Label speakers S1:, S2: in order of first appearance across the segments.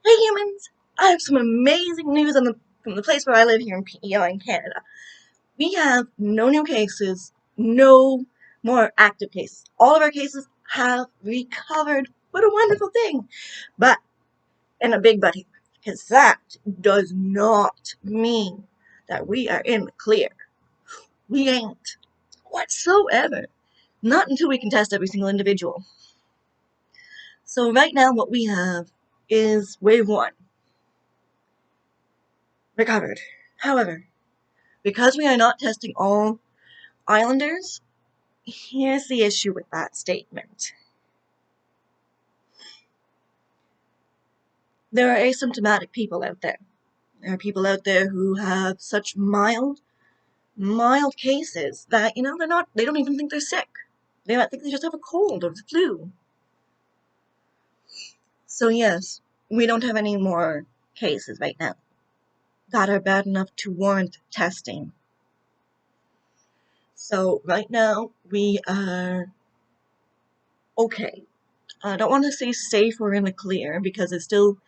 S1: Hey humans! I have some amazing news from the place where I live here in PEI in Canada. We have no new cases, no more active cases. All of our cases have recovered. What a wonderful thing! But, and a big but here, because that does not mean that we are in the clear. We ain't. Whatsoever. Not until we can test every single individual. So right now what we have is wave 1. Recovered. However, because we are not testing all islanders, here's the issue with that statement. There are asymptomatic people out there. There are people out there who have such mild cases that, they don't even think they're sick. They might think they just have a cold or the flu. So yes, we don't have any more cases right now that are bad enough to warrant testing. So right now we are okay. I don't want to say safe or in the clear because it's still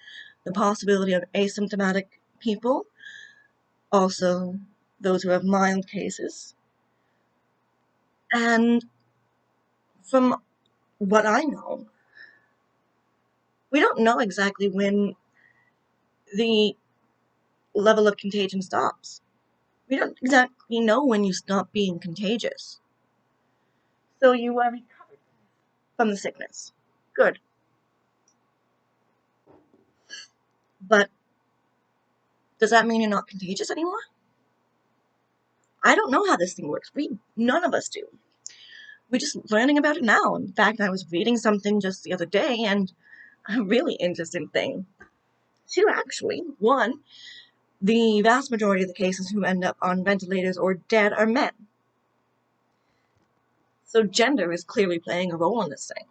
S1: the possibility of asymptomatic people, also those who have mild cases. And from what I know, we don't know exactly when the level of contagion stops. We don't exactly know when you stop being contagious. So you are recovered from the sickness. Good. But does that mean you're not contagious anymore? I don't know how this thing works. None of us do. We're just learning about it now. In fact, I was reading something just the other day, and a really interesting thing. Two, actually. One, the vast majority of the cases who end up on ventilators or dead are men. So gender is clearly playing a role in this thing.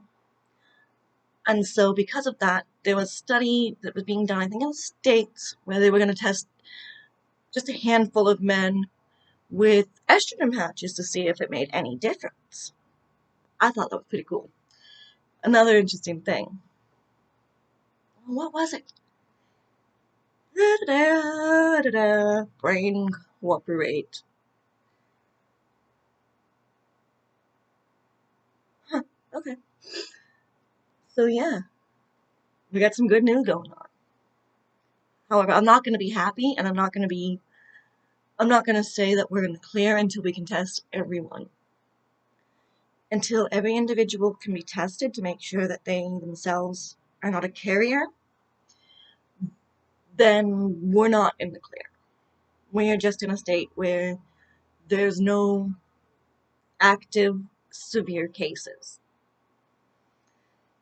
S1: And so because of that, there was a study that was being done, I think in the States, where they were going to test just a handful of men with estrogen patches to see if it made any difference. I thought that was pretty cool. Another interesting thing. What was it? Brain cooperate. Huh, okay. So yeah, we got some good news going on. However, I'm not going to be happy, and I'm not going to say that we're in the clear until we can test everyone. Until every individual can be tested to make sure that they themselves are not a carrier, then we're not in the clear. We are just in a state where there's no active severe cases.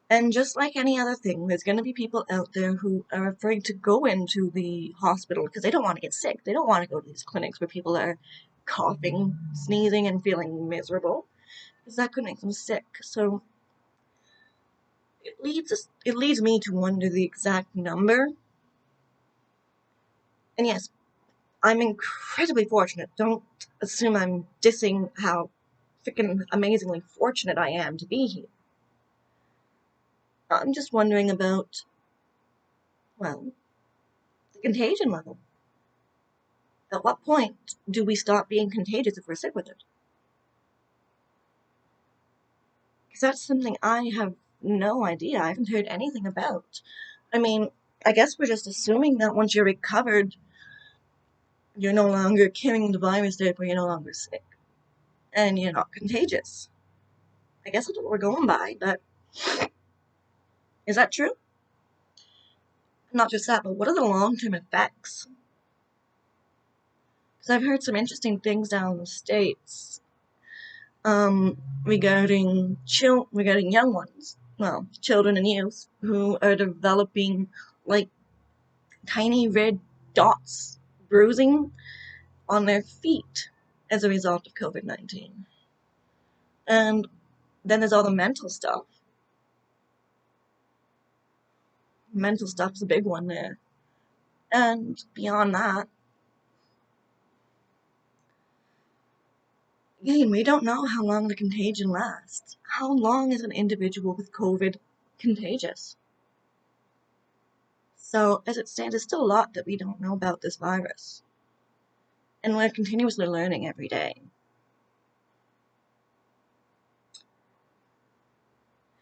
S1: And just like any other thing, there's going to be people out there who are afraid to go into the hospital because they don't want to get sick. They don't want to go to these clinics where people are coughing, sneezing, and feeling miserable because that could make them sick. So it leads me to wonder the exact number. And yes, I'm incredibly fortunate. Don't assume I'm dissing how freaking amazingly fortunate I am to be here. I'm just wondering about, well, the contagion level. At what point do we stop being contagious if we're sick with it? Because that's something I have no idea. I haven't heard anything about. I mean, I guess we're just assuming that once you're recovered, you're no longer carrying the virus, therefore you're no longer sick. And you're not contagious. I guess that's what we're going by, but is that true? Not just that, but what are the long-term effects? Because I've heard some interesting things down in the States regarding young ones, well, children and youth, who are developing like tiny red dots, bruising on their feet as a result of COVID-19. And then there's all the mental stuff. Mental stuff's a big one there. And beyond that, again, we don't know how long the contagion lasts. How long is an individual with COVID contagious? So, as it stands, there's still a lot that we don't know about this virus. And we're continuously learning every day.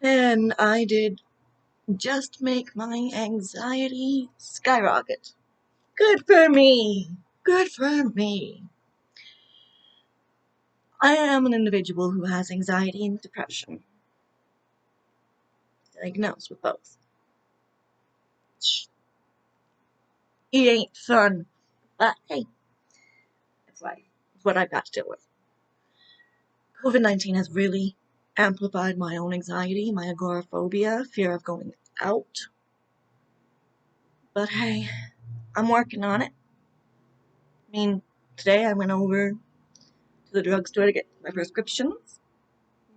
S1: And I did just make my anxiety skyrocket. Good for me! Good for me! I am an individual who has anxiety and depression. Diagnosed with both. It ain't fun. But hey, it's life. It's what I've got to deal with. COVID-19 has really amplified my own anxiety, my agoraphobia, fear of going out. But hey, I'm working on it. I mean, today I went over to the drugstore to get my prescriptions.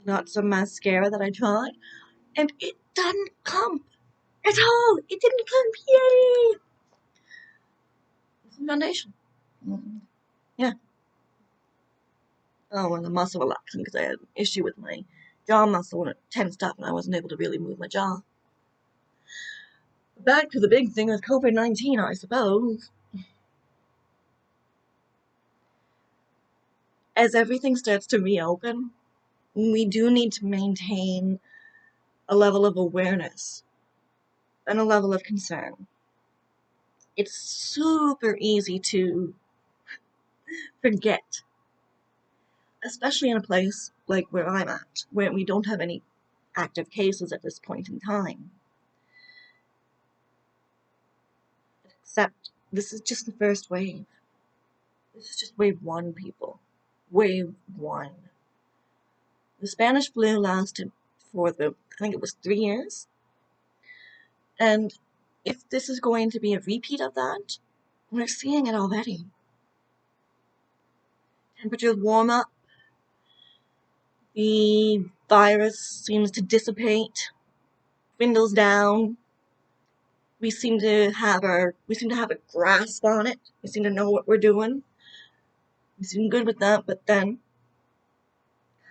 S1: Got some mascara that I tried, and it doesn't clump at all. It didn't clump. Yay! Some foundation. Yeah. Oh, and the muscle relaxing because I had an issue with my jaw muscle and it tensed up and I wasn't able to really move my jaw. Back to the big thing with COVID-19, I suppose. As everything starts to reopen, we do need to maintain a level of awareness and a level of concern. It's super easy to forget, especially in a place like where I'm at, where we don't have any active cases at this point in time. Except this is just the first wave. This is just wave one, people. Wave one. The Spanish flu lasted for I think it was 3 years. And if this is going to be a repeat of that, we're seeing it already. Temperatures warm up. The virus seems to dissipate. Dwindles down. We seem to have a grasp on it. We seem to know what we're doing. We seem good with that, but then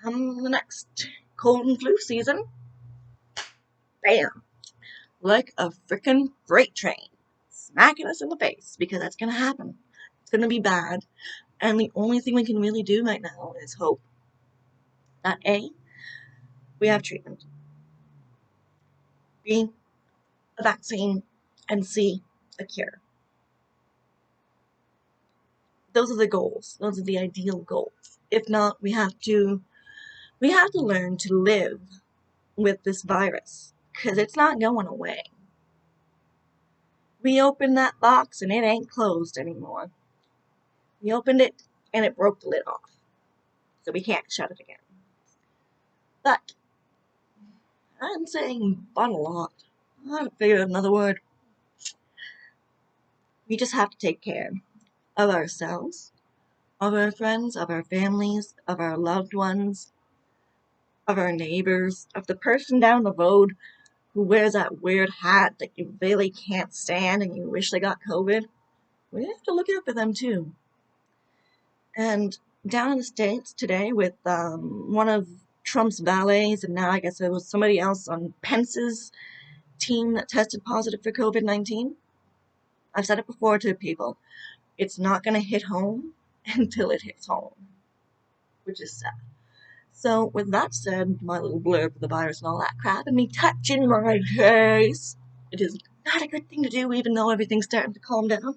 S1: come the next cold and flu season, bam, like a frickin' freight train, smacking us in the face, because that's gonna happen. It's gonna be bad, and the only thing we can really do right now is hope that A, we have treatment, B, a vaccine, and C, a cure. Those are the goals. Those are the ideal goals. If not, we have to learn to live with this virus, because it's not going away. We opened that box and it ain't closed anymore. We opened it and it broke the lid off. So we can't shut it again. But I'm saying but a lot. I haven't figured out another word. We just have to take care of ourselves, of our friends, of our families, of our loved ones, of our neighbors, of the person down the road who wears that weird hat that you really can't stand and you wish they got COVID. We have to look out for them too. And down in the States today with one of Trump's valets, and now I guess it was somebody else on Pence's team that tested positive for COVID-19. I've said it before to people. It's not going to hit home until it hits home, which is sad. So with that said, my little blurb of the virus and all that crap, and me touching my face, it is not a good thing to do, even though everything's starting to calm down.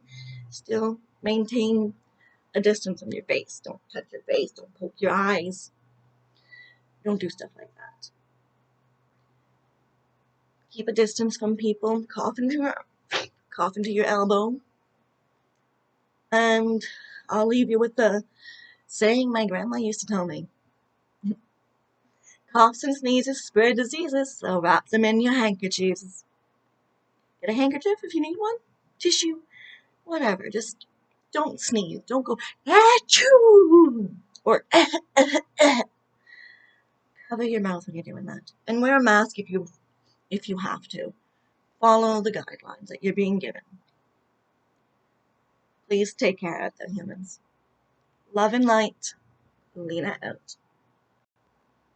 S1: Still maintain a distance from your face. Don't touch your face. Don't poke your eyes. Don't do stuff like that. Keep a distance from people. Cough into your elbow. And I'll leave you with the saying my grandma used to tell me. Coughs and sneezes spread diseases, so wrap them in your handkerchiefs. Get a handkerchief if you need one. Tissue. Whatever. Just don't sneeze. Don't go, achoo! Or, Cover your mouth when you're doing that. And wear a mask if you have to. Follow the guidelines that you're being given. Please take care of the humans. Love and light. Lena out.